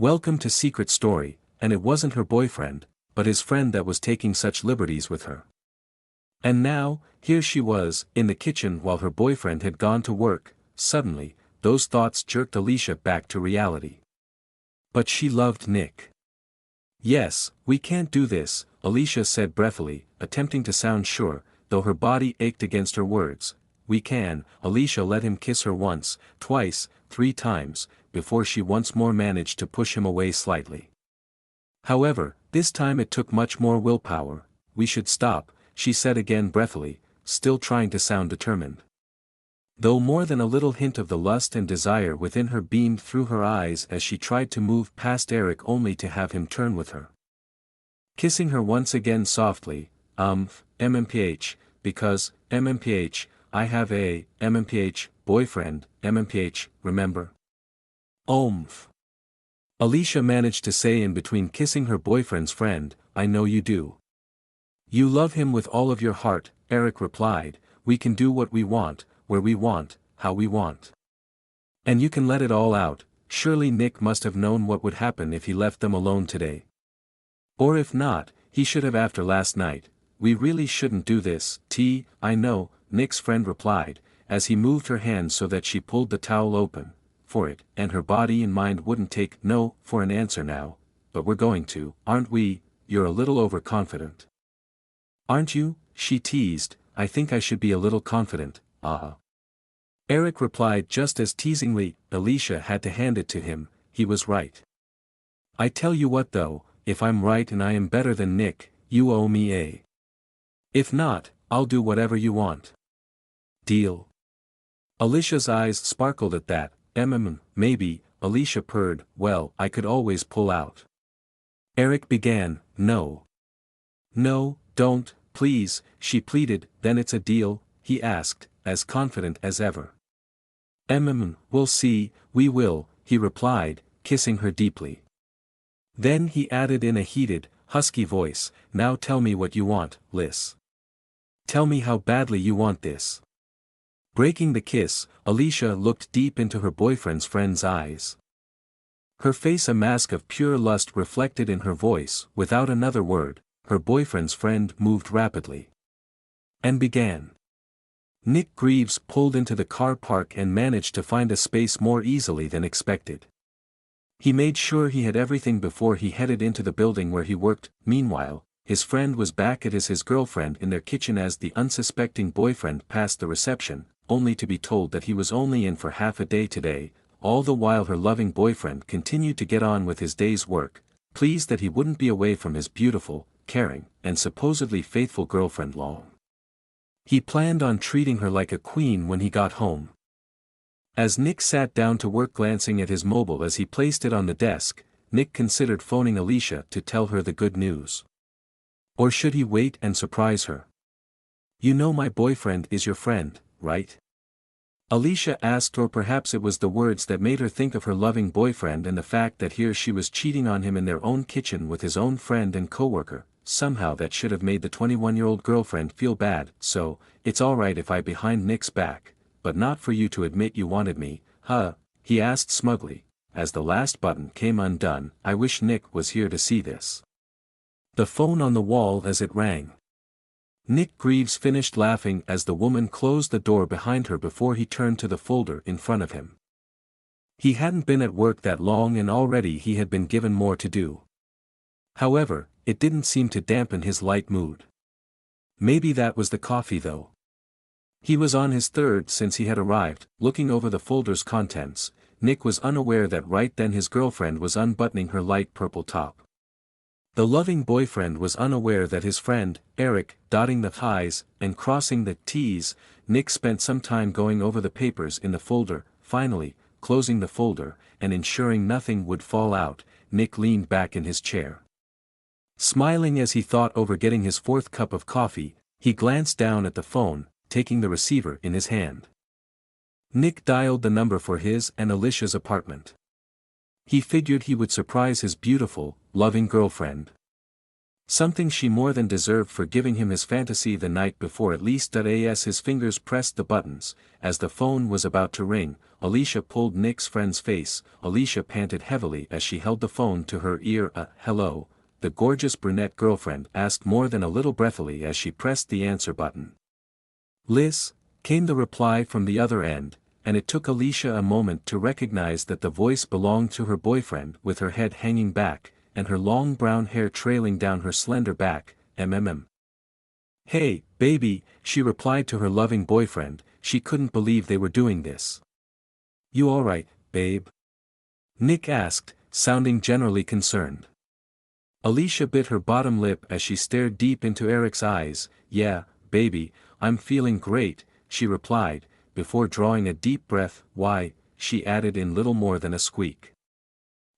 Welcome to Secret Story, and it wasn't her boyfriend, but his friend that was taking such liberties with her. And now, here she was, in the kitchen while her boyfriend had gone to work. Suddenly, those thoughts jerked Alicia back to reality. But she loved Nick. Yes, we can't do this, Alicia said breathily, attempting to sound sure, though her body ached against her words. We can. Alicia let him kiss her once, twice, 3 times, before she once more managed to push him away slightly. However, this time it took much more willpower. We should stop, she said again breathily, still trying to sound determined. Though more than a little hint of the lust and desire within her beamed through her eyes as she tried to move past Eric only to have him turn with her. Kissing her once again softly, MMPH, because, MMPH, I have a, MMPH, boyfriend, MMPH, remember? Alicia managed to say in between kissing her boyfriend's friend, I know you do. You love him with all of your heart, Eric replied, we can do what we want, where we want, how we want. And you can let it all out. Surely Nick must have known what would happen if he left them alone today. Or if not, he should have after last night. We really shouldn't do this, I know, Nick's friend replied, as he moved her hand so that she pulled the towel open, for it, and her body and mind wouldn't take no for an answer now, but we're going to, aren't we? You're a little overconfident. Aren't you? She teased, I think I should be a little confident, Eric replied just as teasingly. Alicia had to hand it to him, he was right. I tell you what though, if I'm right and I am better than Nick, you owe me a. If not, I'll do whatever you want. Deal? Alicia's eyes sparkled at that. Maybe, Alicia purred, well, I could always pull out. Eric began, no. No, don't, please, she pleaded, then it's a deal, he asked, as confident as ever. We'll see, we will, he replied, kissing her deeply. Then he added in a heated, husky voice, now tell me what you want, Liz. Tell me how badly you want this. Breaking the kiss, Alicia looked deep into her boyfriend's friend's eyes. Her face a mask of pure lust reflected in her voice. Without another word, her boyfriend's friend moved rapidly. And began. Nick Greaves pulled into the car park and managed to find a space more easily than expected. He made sure he had everything before he headed into the building where he worked. Meanwhile, his friend was back at his girlfriend in their kitchen as the unsuspecting boyfriend passed the reception, only to be told that he was only in for half a day today. All the while her loving boyfriend continued to get on with his day's work, pleased that he wouldn't be away from his beautiful, caring, and supposedly faithful girlfriend long. He planned on treating her like a queen when he got home. As Nick sat down to work glancing at his mobile as he placed it on the desk, Nick considered phoning Alicia to tell her the good news. Or should he wait and surprise her? You know my boyfriend is your friend, right? Alicia asked, or perhaps it was the words that made her think of her loving boyfriend and the fact that here she was cheating on him in their own kitchen with his own friend and coworker. Somehow that should have made the 21-year-old girlfriend feel bad. So, it's alright if I behind Nick's back, but not for you to admit you wanted me, huh? He asked smugly, as the last button came undone. I wish Nick was here to see this. The phone on the wall as it rang. Nick Greaves finished laughing as the woman closed the door behind her before he turned to the folder in front of him. He hadn't been at work that long and already he had been given more to do. However, it didn't seem to dampen his light mood. Maybe that was the coffee though. He was on his third since he had arrived. Looking over the folder's contents, Nick was unaware that right then his girlfriend was unbuttoning her light purple top. The loving boyfriend was unaware that his friend, Eric, dotting the I's and crossing the T's. Nick spent some time going over the papers in the folder. Finally, closing the folder, and ensuring nothing would fall out, Nick leaned back in his chair. Smiling as he thought over getting his 4th cup of coffee, he glanced down at the phone, taking the receiver in his hand. Nick dialed the number for his and Alicia's apartment. He figured he would surprise his beautiful, loving girlfriend. Something she more than deserved for giving him his fantasy the night before at least. As his fingers pressed the buttons, as the phone was about to ring, Alicia pulled Nick's friend's face. Alicia panted heavily as she held the phone to her ear. Hello, the gorgeous brunette girlfriend asked more than a little breathily as she pressed the answer button. Liz, came the reply from the other end, and it took Alicia a moment to recognize that the voice belonged to her boyfriend. With her head hanging back, and her long brown hair trailing down her slender back. Hey, baby, she replied to her loving boyfriend. She couldn't believe they were doing this. You alright, babe? Nick asked, sounding generally concerned. Alicia bit her bottom lip as she stared deep into Eric's eyes. Yeah, baby, I'm feeling great, she replied, before drawing a deep breath. Why, she added in little more than a squeak.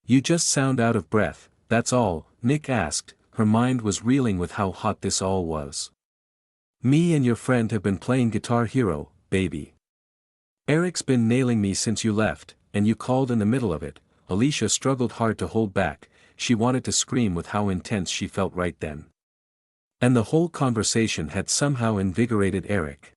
You just sound out of breath, that's all, Nick asked. Her mind was reeling with how hot this all was. Me and your friend have been playing Guitar Hero, baby. Eric's been nailing me since you left, and you called in the middle of it. Alicia struggled hard to hold back. She wanted to scream with how intense she felt right then. And the whole conversation had somehow invigorated Eric.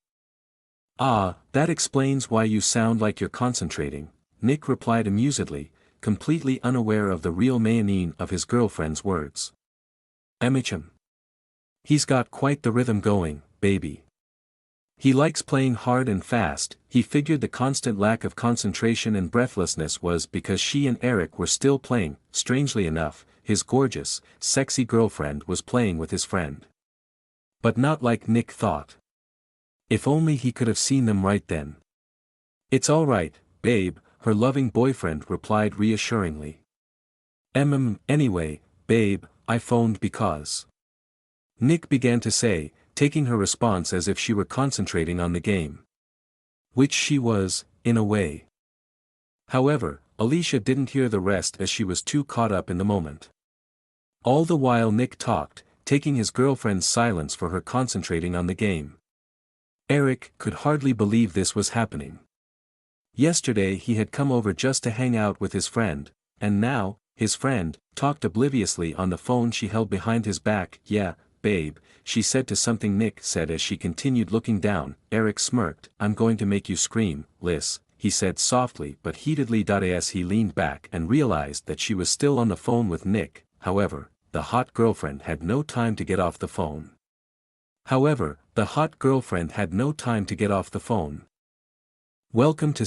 Ah, that explains why you sound like you're concentrating, Nick replied amusedly, completely unaware of the real meaning of his girlfriend's words. He's got quite the rhythm going, baby. He likes playing hard and fast. He figured the constant lack of concentration and breathlessness was because she and Eric were still playing. Strangely enough, his gorgeous, sexy girlfriend was playing with his friend. But not like Nick thought. If only he could have seen them right then. It's all right, babe, her loving boyfriend replied reassuringly. Anyway, babe, I phoned because. Nick began to say, taking her response as if she were concentrating on the game. Which she was, in a way. However, Alicia didn't hear the rest as she was too caught up in the moment. All the while Nick talked, taking his girlfriend's silence for her concentrating on the game. Eric could hardly believe this was happening. Yesterday he had come over just to hang out with his friend, and now, his friend, talked obliviously on the phone she held behind his back. Yeah, babe, she said to something Nick said as she continued looking down. Eric smirked. I'm going to make you scream, Liz, he said softly but heatedly. As he leaned back and realized that she was still on the phone with Nick. However, the hot girlfriend had no time to get off the phone. Welcome to